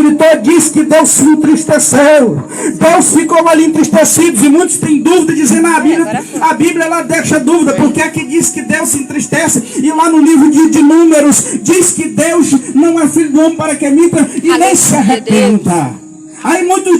escritor diz que Deus se entristeceu. Deus ficou ali entristecido. E muitos têm dúvida, dizendo a Bíblia ela deixa dúvida, porque aqui diz que Deus se entristece. E lá no livro de Números diz que Deus não é filho do homem para que minta e nem se arrependa. Aí muitos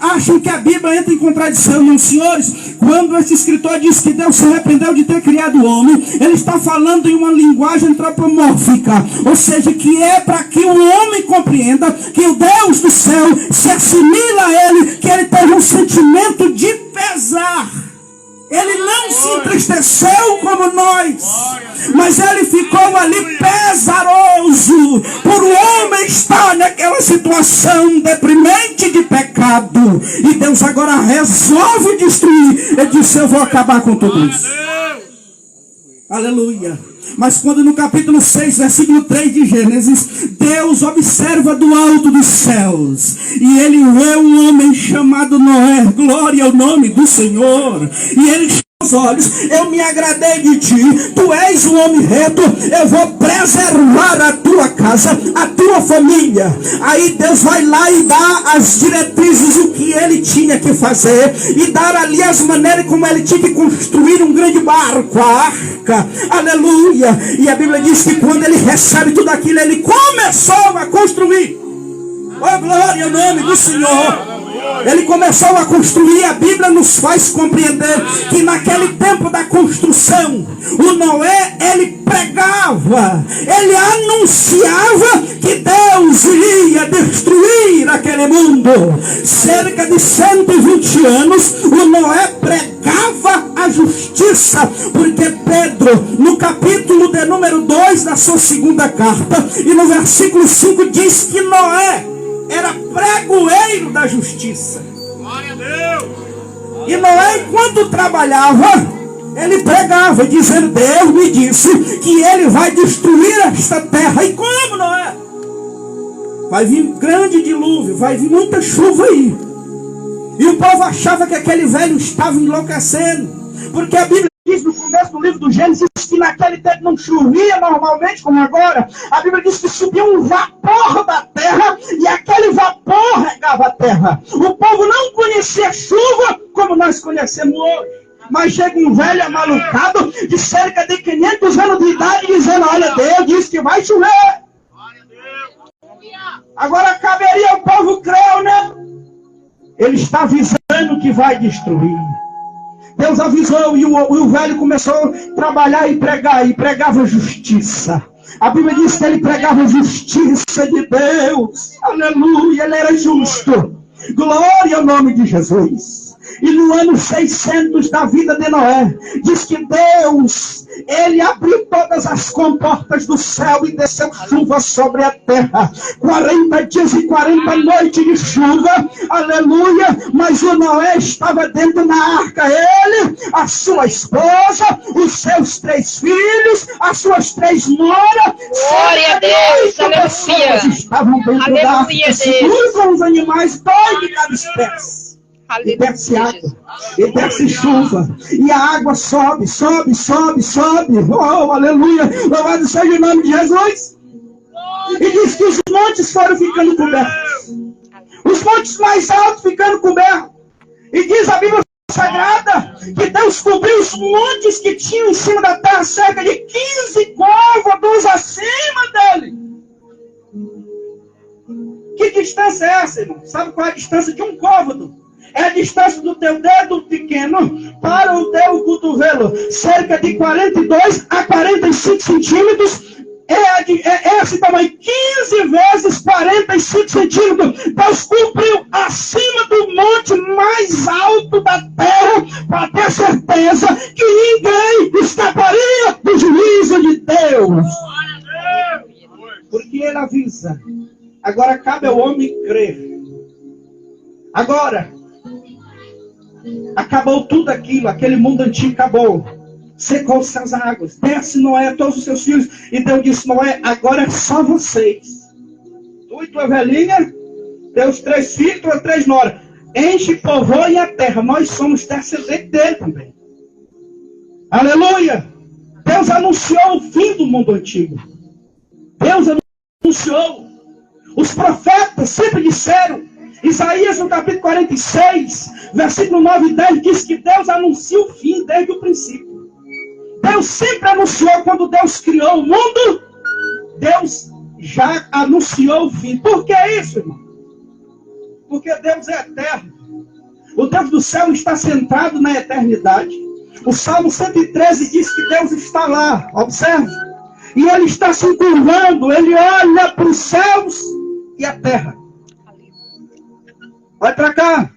acham que a Bíblia entra em contradição. Não, senhores, quando esse escritor diz que Deus se arrependeu de ter criado o homem, ele está falando em uma linguagem antropomórfica, ou seja, que é para que o homem compreenda que o Deus do céu se assimila a ele, que ele teve um sentimento de pesar. Ele não se entristeceu como nós, mas ele ficou ali pesaroso por o homem estar naquela situação deprimente de pecado. E Deus agora resolve destruir. Ele disse: eu vou acabar com tudo isso. Aleluia. Mas quando no capítulo 6, versículo 3 de Gênesis, Deus observa do alto dos céus, e ele vê um homem chamado Noé, glória ao nome do Senhor, e ele os olhos: eu me agradei de ti, tu és um homem reto, eu vou preservar a tua casa, a tua família. Aí Deus vai lá e dá as diretrizes, o que ele tinha que fazer, e dar ali as maneiras como ele tinha que construir um grande barco, a arca, aleluia. E a Bíblia diz que quando ele recebe tudo aquilo, ele começou a construir. Oh, glória ao nome do Senhor. Ele começou a construir. A Bíblia nos faz compreender que naquele tempo da construção, o Noé, ele pregava, ele anunciava que Deus iria destruir aquele mundo. Cerca de 120 anos, o Noé pregava a justiça, porque Pedro, no capítulo de número 2 da sua segunda carta, e no versículo 5 diz que Noé era pregoeiro da justiça. Glória a Deus. E Noé, enquanto trabalhava, ele pregava, dizendo: Deus me disse que ele vai destruir esta terra. E como, Noé? Vai vir grande dilúvio, vai vir muita chuva aí. E o povo achava que aquele velho estava enlouquecendo, porque a Bíblia diz no começo do livro do Gênesis que naquele tempo não chovia normalmente como agora. A Bíblia diz que subia um vapor da terra e aquele vapor regava a terra. O povo não conhecia chuva como nós conhecemos hoje. Mas chega um velho amalucado de cerca de 500 anos de idade dizendo: olha, Deus disse que vai chover. Agora caberia o povo crer, né? Ele está avisando que vai destruir. Deus avisou e o velho começou a trabalhar e pregar, e pregava justiça. A Bíblia diz que ele pregava justiça de Deus. Aleluia, ele era justo. Glória ao nome de Jesus. E no ano 600 da vida de Noé, diz que Deus, ele abriu todas as comportas do céu e desceu chuva sobre a terra. 40 dias e 40 noites de chuva, aleluia. Mas o Noé estava dentro da arca, ele, a sua esposa, os seus 3 filhos, as suas 3 noras. Glória a Deus, aleluia. Estavam dentro da arca, seguram os animais, 2 de cada espécie. E desce água, e desce chuva, e a água sobe, sobe, sobe, sobe. Oh, aleluia, louvado seja o nome de Jesus. E diz que os montes foram ficando cobertos, os montes mais altos ficando cobertos. E diz a Bíblia Sagrada que Deus cobriu os montes que tinham em cima da terra, cerca de 15 côvados acima dele. Que distância é essa, irmão? Sabe qual é a distância de um côvado? É a distância do teu dedo pequeno para o teu cotovelo. Cerca de 42 a 45 centímetros. É esse tamanho. 15 vezes 45 centímetros. Deus cobriu acima do monte mais alto da terra, para ter certeza que ninguém escaparia do juízo de Deus. Porque ele avisa. Agora cabe ao homem crer. Agora acabou tudo aquilo, aquele mundo antigo acabou, secou-se as águas, desce Noé, todos os seus filhos, e Deus disse: Noé, agora é só vocês, tu e tua velhinha, teus 3 filhos, tuas 3 noras, enche, povoe a terra, nós somos descendentes dele também. Aleluia. Deus anunciou o fim do mundo antigo. Deus anunciou. Os profetas sempre disseram. Isaías, no capítulo 46, versículo 9 e 10, diz que Deus anuncia o fim desde o princípio. Deus sempre anunciou, quando Deus criou o mundo, Deus já anunciou o fim. Por que isso, irmão? Porque Deus é eterno. O Deus do céu está sentado na eternidade. O Salmo 113 diz que Deus está lá, observe. E Ele está se curvando, Ele olha para os céus e a terra. Olha para cá.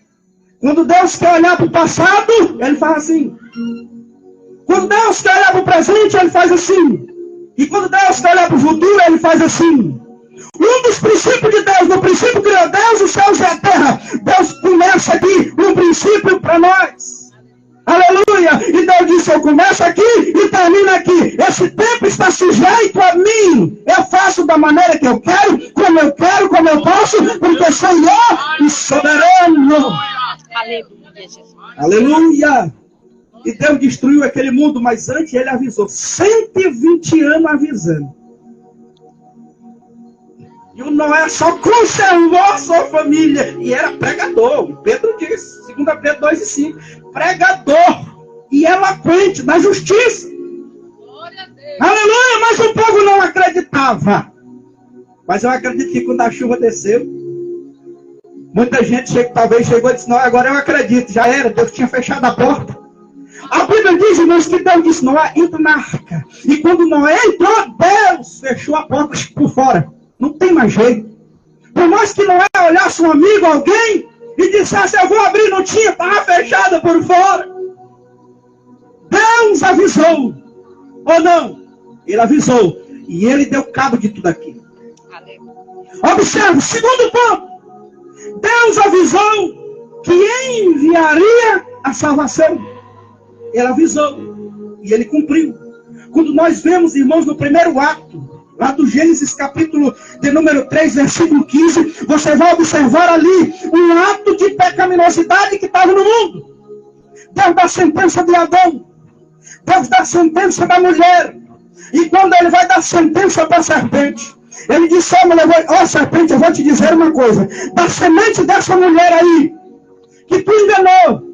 Quando Deus quer olhar para o passado, Ele faz assim. Quando Deus quer olhar para o presente, Ele faz assim. E quando Deus quer olhar para o futuro, Ele faz assim. Um dos princípios de Deus, no princípio criou Deus, os céus e a terra. Deus começa aqui um princípio para nós. Aleluia! E Deus disse, eu começo aqui e termino aqui. Esse tempo está sujeito a mim. Eu faço da maneira que eu quero, como eu posso, porque sou eu e soberano. Aleluia, Jesus. Aleluia! E Deus destruiu aquele mundo, mas antes Ele avisou. 120 anos avisando. E o Noé só conservou a sua família. E era pregador. Pedro disse, 2 Pedro 2 e 5. Pregador. E eloquente na justiça. Aleluia, mas o povo não acreditava. Mas eu acredito que quando a chuva desceu, muita gente talvez chegou e disse, não, agora eu acredito. Já era, Deus tinha fechado a porta. A Bíblia diz, irmãos, que Deus disse, Noé, entra na arca. E quando Noé entrou, Deus fechou a porta por fora. Não tem mais jeito. Por mais que Noé olhasse um amigo, alguém, e dissesse, eu vou abrir, não tinha, estava fechada por fora. Deus avisou. Ou não? Ele avisou. E Ele deu cabo de tudo aquilo. Observe, segundo ponto. Deus avisou que enviaria a salvação. Ele avisou. E Ele cumpriu. Quando nós vemos, irmãos, no primeiro ato, lá do Gênesis capítulo de número 3, versículo 15, você vai observar ali um ato de pecaminosidade que estava no mundo. Deus dá a sentença de Adão. Deus dá a sentença da mulher. E quando Ele vai dar a sentença para a serpente, Ele disse, ó serpente, eu vou te dizer uma coisa. Da semente dessa mulher aí, que tu enganou,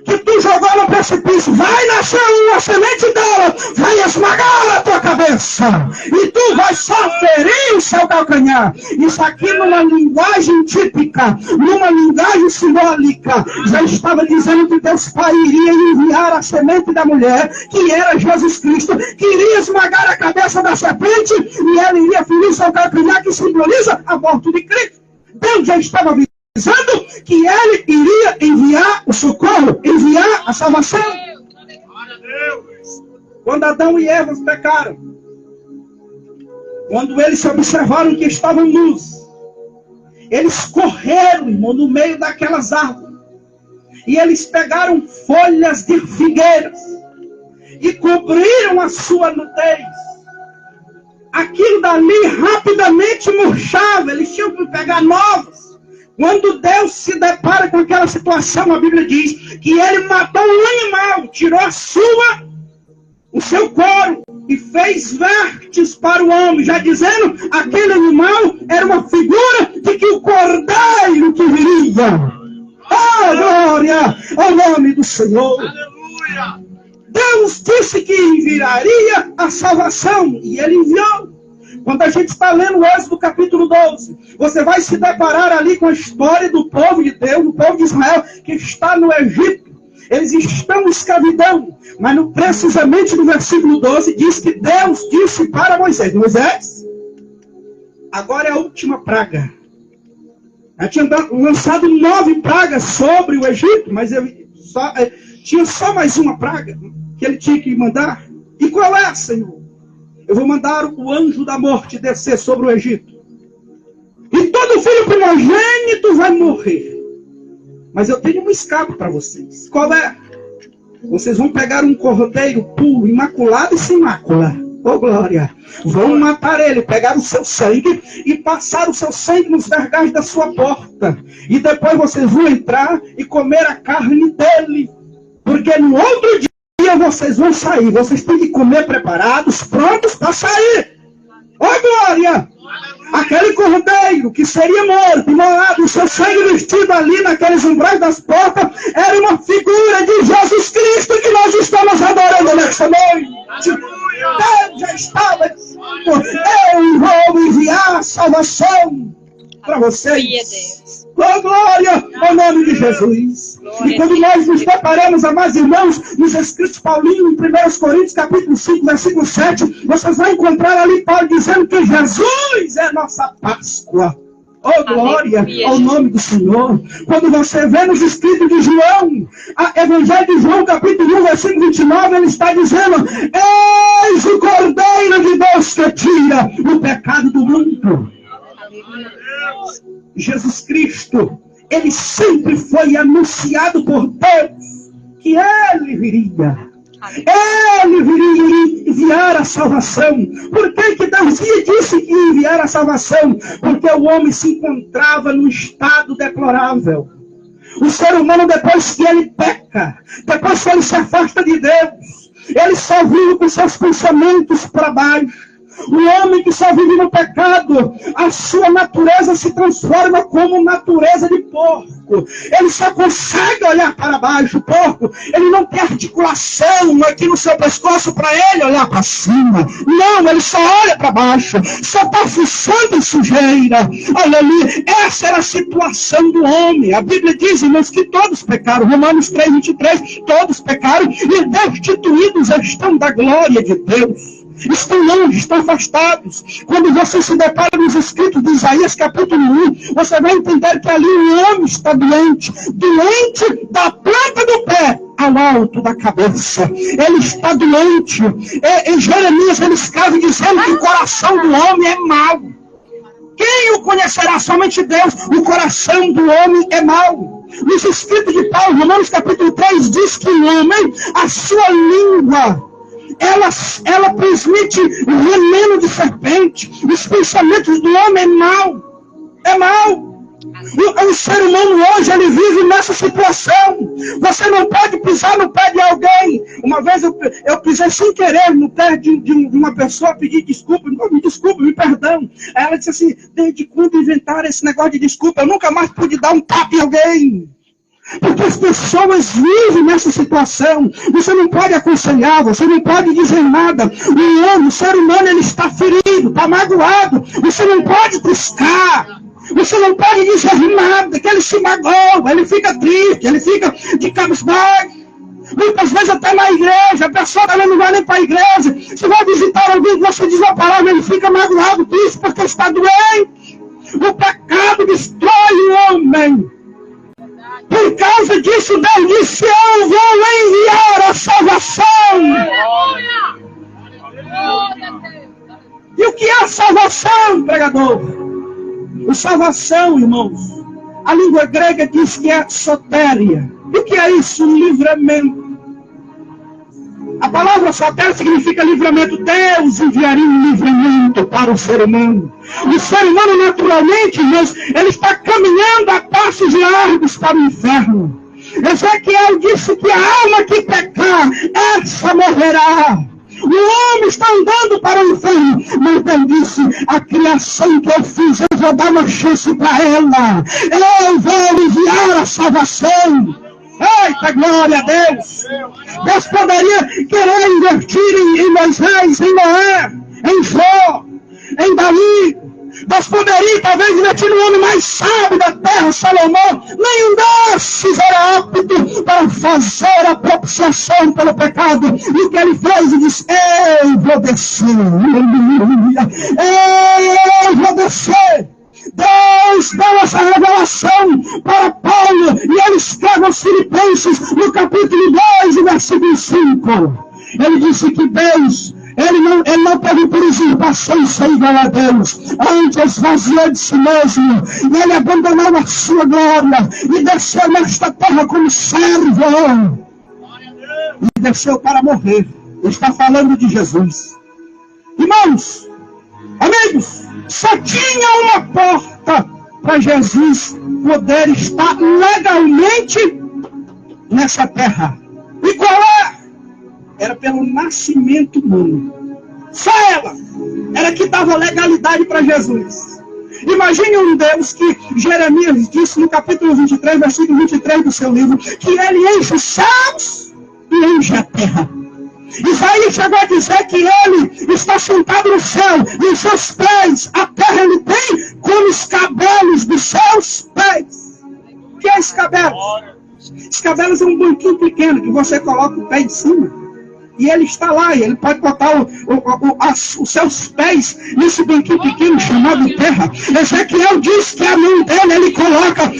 que tu jogou no precipício, vai nascer uma semente dela, vai esmagar a tua cabeça, e tu vai só ferir o seu calcanhar. Isso aqui numa linguagem típica, numa linguagem simbólica, já estava dizendo que Deus Pai iria enviar a semente da mulher, que era Jesus Cristo, que iria esmagar a cabeça da serpente, e ela iria ferir o seu calcanhar, que simboliza a morte de Cristo. Deus já estava avisando que Ele iria enviar o socorro, enviar a salvação. Quando Adão e Eva pecaram, quando eles se observaram que estavam nus, eles correram, irmão, no meio daquelas árvores, e eles pegaram folhas de figueiras e cobriram a sua nudez. Aquilo dali rapidamente murchava, eles tinham que pegar novos. Quando Deus se depara com aquela situação, a Bíblia diz que Ele matou um animal, tirou o seu couro e fez vestes para o homem, já dizendo, aquele animal era uma figura de que o cordeiro que viria. Oh, glória ao nome do Senhor. Aleluia. Deus disse que enviaria a salvação, e Ele enviou. Quando a gente está lendo o Êxodo capítulo 12, você vai se deparar ali com a história do povo de Deus, do povo de Israel, que está no Egito. Eles estão em escravidão. Mas precisamente no versículo 12, diz que Deus disse para Moisés, Moisés, agora é a última praga. Eu tinha lançado 9 pragas sobre o Egito, mas tinha só mais uma praga que ele tinha que mandar. E qual é, Senhor? Eu vou mandar o anjo da morte descer sobre o Egito. E todo filho primogênito vai morrer. Mas eu tenho um escape para vocês. Qual é? Vocês vão pegar um cordeiro puro, imaculado e sem mácula. Oh, glória! Vão matar ele, pegar o seu sangue e passar o seu sangue nos vergalhos da sua porta. E depois vocês vão entrar e comer a carne dele. Porque no outro dia vocês vão sair. Vocês têm que comer preparados, prontos para sair. Oh, glória! Aquele cordeiro que seria morto, imolado, o seu sangue vestido ali naqueles umbrais das portas, era uma figura de Jesus Cristo que nós estamos adorando nesta noite. Deus já estava dizendo: eu vou enviar a salvação para vocês. Oh, glória ao nome de Jesus. E quando nós nos deparamos, amados irmãos, nos escritos Paulinho, em 1 Coríntios, capítulo 5, versículo 7, vocês vão encontrar ali Paulo dizendo que Jesus é a nossa Páscoa. Oh, glória ao nome do Senhor. Quando você vê nos escritos de João, Evangelho de João, capítulo 1, versículo 29, ele está dizendo: eis o Cordeiro de Deus que tira o pecado do mundo. Jesus Cristo, ele sempre foi anunciado por Deus que ele viria. Ele viria enviar a salvação. Por que Deus disse que ia enviar a salvação? Porque o homem se encontrava num estado deplorável. O ser humano, depois que ele peca, depois que ele se afasta de Deus, ele só vive com seus pensamentos para baixo. O homem que só vive no pecado, a sua natureza se transforma como natureza de porco. Ele só consegue olhar para baixo. O porco, ele não tem articulação aqui no seu pescoço para ele olhar para cima. Não, ele só olha para baixo. Só está fuçando em sujeira. Aleluia. Essa era a situação do homem. A Bíblia diz, irmãos, que todos pecaram. Romanos 3:23, todos pecaram e destituídos estão da glória de Deus. Estão longe, estão afastados. Quando você se depara nos escritos de Isaías capítulo 1, você vai entender que ali o homem está doente da planta do pé ao alto da cabeça. Ele está doente. Em Jeremias ele escreve dizendo que o coração do homem é mau. Quem o conhecerá? Somente Deus. O coração do homem é mau. Nos escritos de Paulo, Romanos capítulo 3, diz que o homem, a sua língua, ela transmite veneno de serpente. Os pensamentos do homem é mau. É mau. O ser humano hoje, ele vive nessa situação. Você não pode pisar no pé de alguém. Uma vez eu pisei sem querer no pé de uma pessoa, pedi desculpa, me perdão. Aí ela disse assim: desde quando inventaram esse negócio de desculpa? Eu nunca mais pude dar um tapa em alguém. Porque as pessoas vivem nessa situação. Você não pode aconselhar, você não pode dizer nada. O ser humano, ele está ferido, está magoado. Você não pode buscar. Você não pode dizer nada, que ele se magoa, ele fica triste, ele fica de cabeça baixa. Muitas vezes até na igreja, a pessoa também não vai nem para a igreja. Você vai visitar alguém, você diz uma palavra, ele fica magoado, triste, porque está doente. O pecado destrói o homem. Por causa disso, Deus disse: eu vou enviar a salvação. E o que é a salvação, pregador? A salvação, irmãos, a língua grega diz que é sotéria. E o que é isso? Livramento. A palavra sotéria significa livramento. Deus enviaria um livramento para o ser humano. O ser humano, naturalmente, irmãos, ele está caminhando a passos largos para o inferno. Ezequiel disse que a alma que pecar, essa morrerá. O homem está andando para o inferno, mas Deus disse: a criação que eu fiz, eu vou dar uma chance para ela. Eu vou enviar a salvação. Eita, glória a Deus! Deus poderia querer investir em Moisés, em Noé, em Jó, em Davi. Deus poderia talvez investir no homem mais sábio da terra, Salomão. Nenhum desses era apto para fazer a propiciação pelo pecado. E o que ele fez? Ele disse: eu vou descer. Eu vou descer. Deus deu essa revelação para Paulo, e ele escreve aos Filipenses no capítulo 2, versículo 5. Ele disse que Deus, ele não teve por usurpação ser igual a Deus, antes esvaziou de si mesmo, e ele abandonou a sua glória, e desceu nesta terra como servo, e desceu para morrer. Está falando de Jesus. Irmãos, amigos, só tinha uma porta para Jesus poder estar legalmente nessa terra. E qual é? Era pelo nascimento humano. Só ela era que dava legalidade para Jesus. Imagine um Deus que Jeremias disse no capítulo 23, versículo 23 do seu livro, que ele enche os céus e enche a terra. Isaías chegou a dizer que ele está sentado no céu e os seus pés, a terra ele tem como os cabelos dos seus pés. O que é escabelos? Escabelos é um banquinho pequeno que você coloca o pé em cima. E ele está lá, e ele pode botar os seus pés nesse banquinho pequeno chamado terra. Ezequiel diz que a mão dele, ele coloca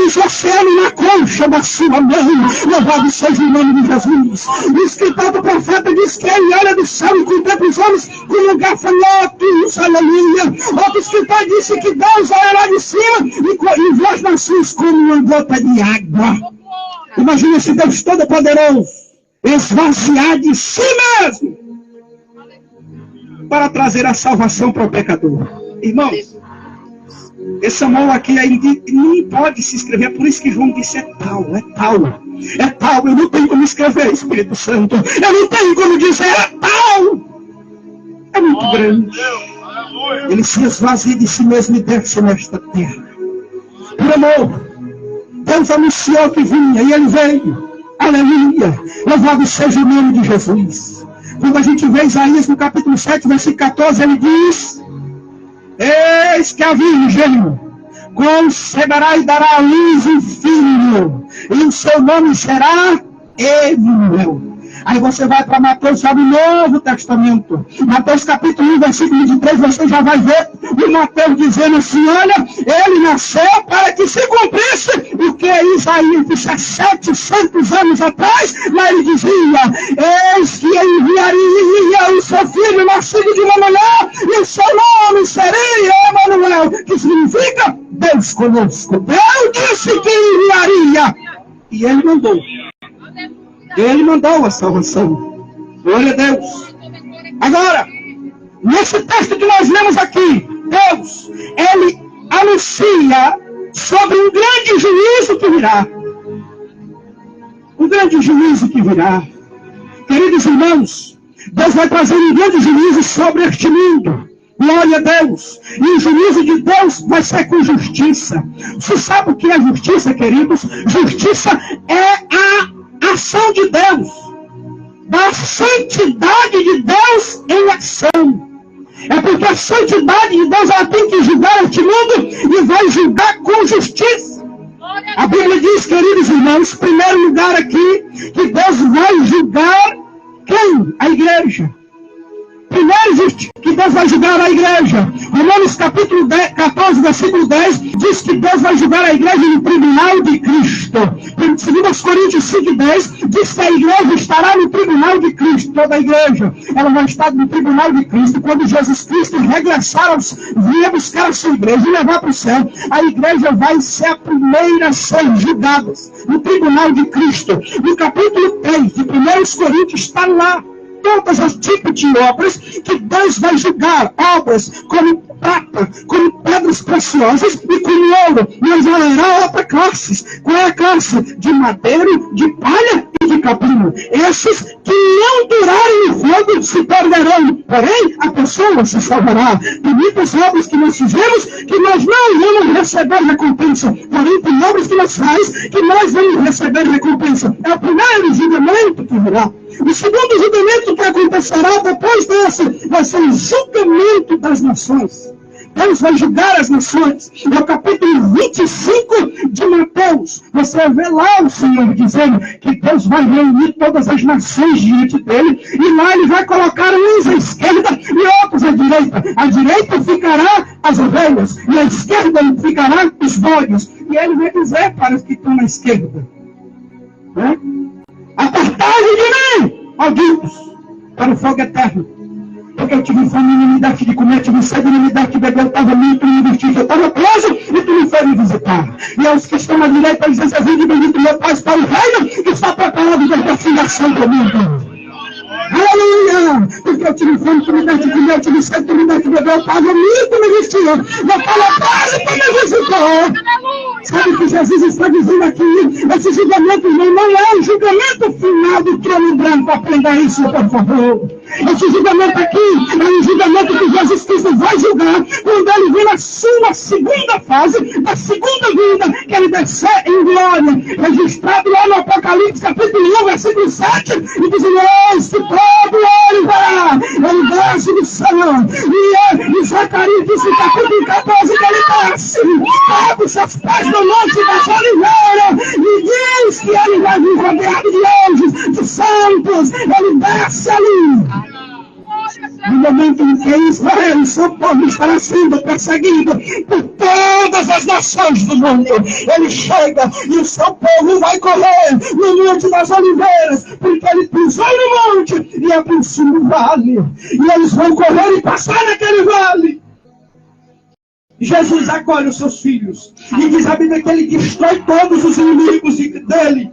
os oceanos na concha da sua mão. Louvado seja o nome de Jesus. O escritor do profeta diz que ele olha do céu e contempla os homens como gafanhotos, aleluia. Outro escritor disse que Deus olha lá de cima e vê as nações como uma gota de água. Imagina esse Deus todo-poderoso esvaziar de si mesmo para trazer a salvação para o pecador. Irmãos, esse amor aqui nem pode se escrever, por isso que João disse é tal, eu não tenho como escrever, Espírito Santo, eu não tenho como dizer é tal, é muito grande. Ele se esvazia de si mesmo e desce nesta terra. Por amor, Deus anunciou que vinha e ele veio. Aleluia! Louvado seja o nome de Jesus. Quando a gente vê Isaías no capítulo 7, versículo 14, ele diz: eis que a virgem conceberá e dará à luz um filho, e o seu nome será Emanuel. Aí você vai para Mateus, sabe, o Novo Testamento. Mateus capítulo 1, versículo 23, você já vai ver o Mateus dizendo assim, olha, ele nasceu para que se cumprisse o que Isaías disse há 700 anos atrás. Lá ele dizia, eis que enviaria o seu filho nascido de uma mulher, e o seu nome seria Emanuel, que significa Deus conosco. Deus disse que enviaria, e ele mandou. Ele mandou a salvação. Glória a Deus. Agora, nesse texto que nós lemos aqui, Deus, ele anuncia sobre um grande juízo que virá. Um grande juízo que virá. Queridos irmãos, Deus vai trazer um grande juízo sobre este mundo. Glória a Deus. E o juízo de Deus vai ser com justiça. Você sabe o que é justiça, queridos? Justiça é a ação de Deus, da santidade de Deus em ação. É porque a santidade de Deus, ela tem que julgar este mundo e vai julgar com justiça. A Bíblia diz, queridos irmãos, em primeiro lugar aqui, que Deus vai julgar quem? A igreja. Primeiro que Deus vai julgar a igreja. Romanos capítulo 14, versículo 10, diz que Deus vai julgar a igreja no tribunal de Cristo. Segundo Coríntios 5, 10, diz que a igreja estará no tribunal de Cristo. Toda a igreja, ela vai estar no tribunal de Cristo. Quando Jesus Cristo regressar, vir buscar a sua igreja e levar para o céu, a igreja vai ser a primeira a ser julgada no tribunal de Cristo. No capítulo 3 de 1 Coríntios está lá todos os tipos de obras que Deus vai julgar, obras como prata, como pedras preciosas e como ouro. Mas haverá outra classe. Qual é a classe? De madeira, de palha e de capim. Esses que não durarem no fogo se perderão, porém a pessoa se salvará. Tem muitas obras que nós fizemos que nós não vamos receber recompensa, porém tem obras que nós fazemos que nós vamos receber recompensa. É o primeiro julgamento que virá. O segundo julgamento que acontecerá depois desse vai ser o julgamento das nações. Deus vai julgar as nações. No capítulo 25 de Mateus, você vê lá o Senhor dizendo que Deus vai reunir todas as nações diante dele, e lá ele vai colocar uns à esquerda e outros à direita. À direita ficará as ovelhas, e à esquerda ficará os bodes. E ele vai dizer para os que estão na esquerda, né? Apartai-vos de mim, malditos, para o fogo eterno. Porque eu tive fome e não me deste de comer, tive sede e não me deste de beber, eu estava muito e me vesti, eu estava preso e tu me foi me visitar. E aos que estão à direita, dizem assim, bendito meu Pai, para o reino que está preparado desde a fundação do mundo. Aleluia! Porque eu tive fome, tu me deste de comer, eu tive sede, tu me deste de beber, eu estava muito e me vesti, eu estava preso e tu me visitou. Sabe o que Jesus está dizendo aqui? Esse julgamento, irmão, não é o julgamento final do trono branco. Aprenda isso, por favor. Esse julgamento aqui é um julgamento que Jesus Cristo vai julgar quando ele vir na sua segunda fase, da segunda vinda, que ele descer em glória. Registrado lá no Apocalipse, capítulo 1, versículo 7, e dizendo: este todo ele verá, ele desce do céu. E Zacarias disse, capítulo 14, que ele desce, pega os seus pés no monte das oliveiras, e diz que ele vai vir rodeado de anjos, de santos, ele desce ali. No momento em que Israel, seu povo, estará sendo perseguido por todas as nações do mundo, ele chega e o seu povo vai correr no Monte das Oliveiras, porque ele pisou no monte e abriu-se no vale. E eles vão correr e passar naquele vale. Jesus acolhe os seus filhos e diz a Bíblia que ele destrói todos os inimigos dele.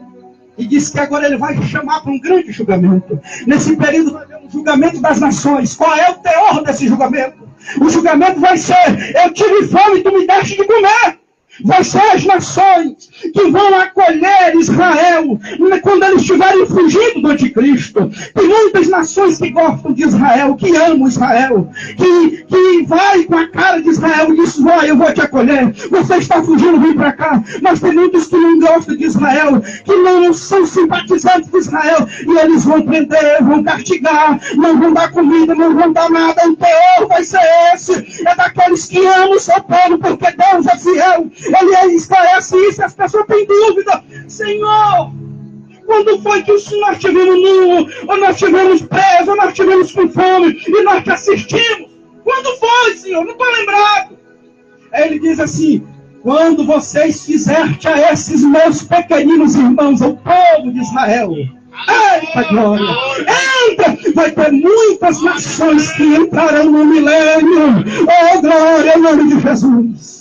E diz que agora ele vai chamar para um grande julgamento. Nesse período vai haver um julgamento das nações. Qual é o teor desse julgamento? O julgamento vai ser: eu tive fome e tu me deste de comer. Vai ser as nações que vão acolher Israel quando eles estiverem fugindo do anticristo. Tem muitas nações que gostam de Israel, que amam Israel, que vai com a cara de Israel e diz: vai, eu vou te acolher. Você está fugindo, vem para cá. Mas tem muitos que não gostam de Israel, que não são simpatizantes de Israel, e eles vão prender, vão castigar, não vão dar comida, não vão dar nada. O teor vai ser esse: é daqueles que amam o seu povo, porque Deus é fiel. Ele esclarece isso, as pessoas têm dúvida. Senhor, quando foi que nós estivemos nu, ou nós estivemos presos, ou nós estivemos com fome, e nós te assistimos? Quando foi, Senhor? Não estou lembrado. Aí ele diz assim: quando vocês fizerem a esses meus pequeninos irmãos, o povo de Israel. Eita glória! Entra! Vai ter muitas nações que entrarão no milênio. Oh glória, em nome de Jesus!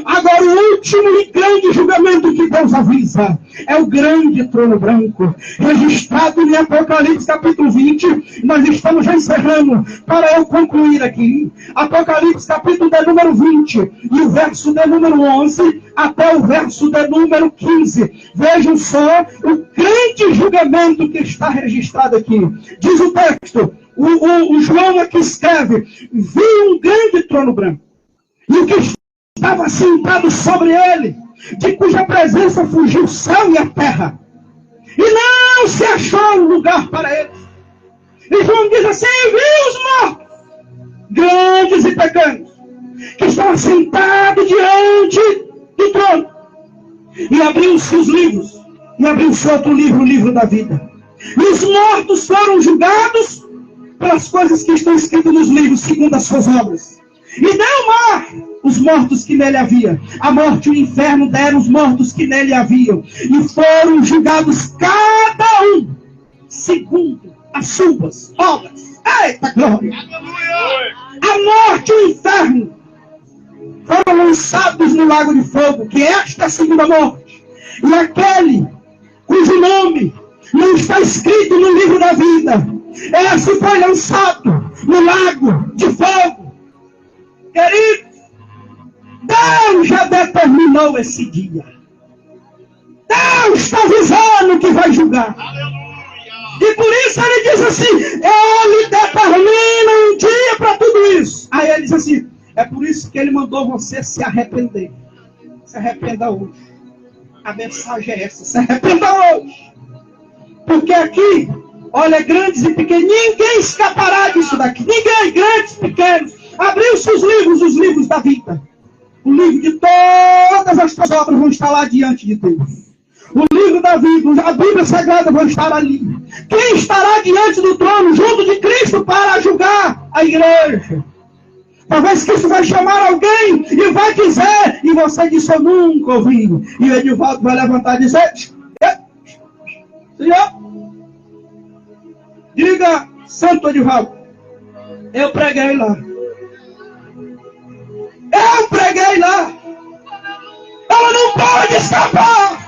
Agora, o último e grande julgamento que Deus avisa é o grande trono branco, registrado em Apocalipse capítulo 20. Nós estamos já encerrando, para eu concluir aqui. Apocalipse capítulo de número 20, e o verso de número 11 até o verso de número 15. Vejam só o grande julgamento que está registrado aqui. Diz o texto, o João aqui escreve: vi um grande trono branco, e o que estava sentado sobre ele, de cuja presença fugiu o céu e a terra, e não se achou lugar para eles. E João diz assim: vi os mortos, grandes e pequenos, que estavam sentados diante do trono, e abriu-se os livros, e abriu-se outro livro, o livro da vida, e os mortos foram julgados pelas coisas que estão escritas nos livros, segundo as suas obras. E deu o mar os mortos que nele havia. A morte e o inferno deram os mortos que nele haviam. E foram julgados cada um segundo as suas obras. Eita glória! A morte e o inferno foram lançados no lago de fogo, que é esta segunda morte. E aquele cujo nome não está escrito no livro da vida, esse foi lançado no lago de fogo. Querido, Deus já determinou esse dia. Deus está avisando que vai julgar. E por isso ele diz assim: ele determina um dia para tudo isso. Aí ele diz assim: é por isso que ele mandou você se arrepender. Se arrependa hoje. A mensagem é essa: se arrependa hoje. Porque aqui, olha, grandes e pequenos, ninguém escapará disso daqui. Ninguém, grandes, pequenos. Abriu-se os livros da vida. O livro de todas as suas obras vão estar lá diante de Deus. O livro da vida, a Bíblia Sagrada vão estar ali. Quem estará diante do trono, junto de Cristo, para julgar? A igreja. Talvez Cristo vai chamar alguém e vai dizer, e você disse: eu nunca ouvi. E o Edivaldo vai levantar e dizer: Senhor, diga, Santo Edivaldo, eu preguei lá. Eu preguei lá. Ela não pode escapar.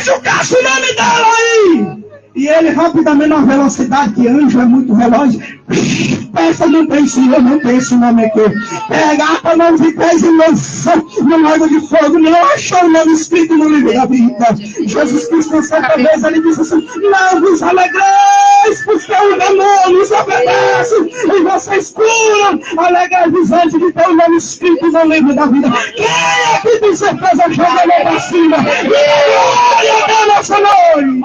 Julgasse o nome dela aí. E ele rapidamente, na velocidade que anjo é muito veloz, peça, não tem senhor, não tem esse nome aqui. Pega a mão de pés e lançou no lago de fogo, não achou o nome escrito no livro da vida. Jesus Cristo, certa vez, ele disse assim: não vos alegreis, porque o demônio nos obedece, e vocês curam. Alegrai-vos antes de ter o nome escrito no livro da vida. Quem é que tem certeza joga a mão para cima? Glória a nossa noite!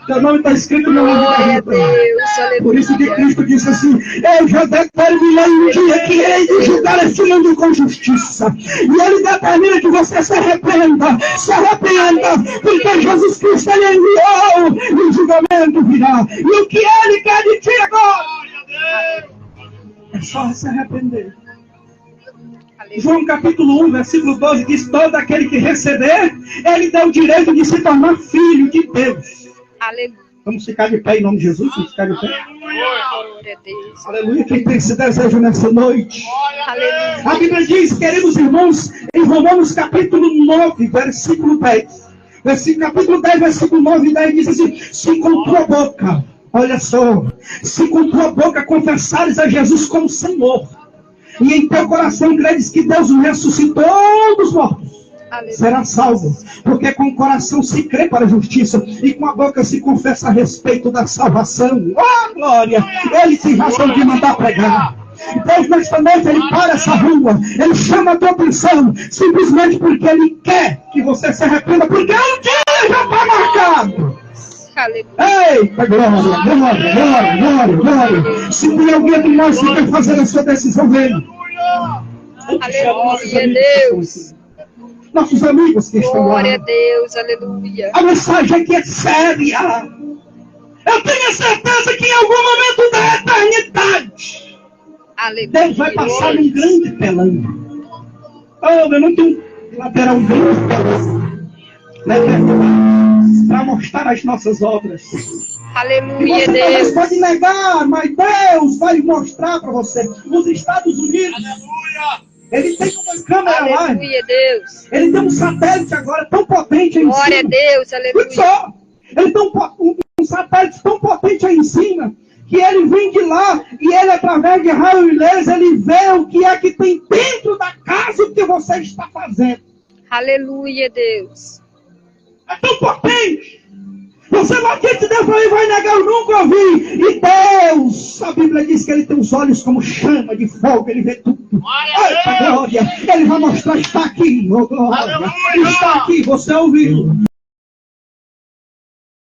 Teu nome está escrito no livro da vida. Por isso que Cristo disse assim: eu já determinei um dia que hei de julgar este mundo com justiça. E ele determina que você se arrependa, porque Jesus Cristo ele enviou e o julgamento virá. E o que ele quer de ti agora é só se arrepender. João capítulo 1, versículo 12 diz: todo aquele que receber, ele dá o direito de se tornar filho de Deus. Aleluia. Vamos ficar de pé em nome de Jesus? Vamos ficar de pé. Glória a Deus. Aleluia. Quem tem esse desejo nessa noite? Aleluia. A Bíblia diz, queridos irmãos, em Romanos capítulo 9, versículo 10. Capítulo 10, versículo 9 e 10 diz assim: se com tua boca, olha só, se com tua boca confessares a Jesus como Senhor, e em teu coração credes que Deus o ressuscitou dos mortos, será salvo. Porque com o coração se crê para a justiça, e com a boca se confessa a respeito da salvação. Oh, glória! Ele tem razão de mandar pregar. Deus, nesta noite, ele para essa rua, ele chama a tua atenção, simplesmente porque ele quer que você se arrependa, porque o dia já está marcado. Eita, glória. Se tem alguém de nós que quer fazer a sua decisão, vem. Aleluia, Deus. Nossos amigos que estão lá. Glória a Deus, aleluia. A mensagem aqui é séria. Eu tenho certeza que em algum momento da eternidade, Aleluia. Deus vai passar num grande telão. Oh, eu não tenho lateral grande telão. Para mostrar as nossas obras. Aleluia, você Deus. Pode negar, mas Deus vai mostrar para você. Nos Estados Unidos, ele tem uma câmera lá. Aleluia, Deus. Ele tem um satélite agora tão potente aí em Glória a cima. Deus, aleluia. Só. Ele tem um satélite tão potente aí em cima, que ele vem de lá e ele, através de raio e laser, ele vê o que é que tem dentro da casa que você está fazendo. Aleluia, Deus. É tão potente. Você vai dizer que Deus vai negar, eu nunca ouvi. E Deus, a Bíblia diz que ele tem os olhos como chama de fogo, ele vê tudo. Eita glória, ele vai mostrar, está aqui, oh glória. Está aqui, você ouviu.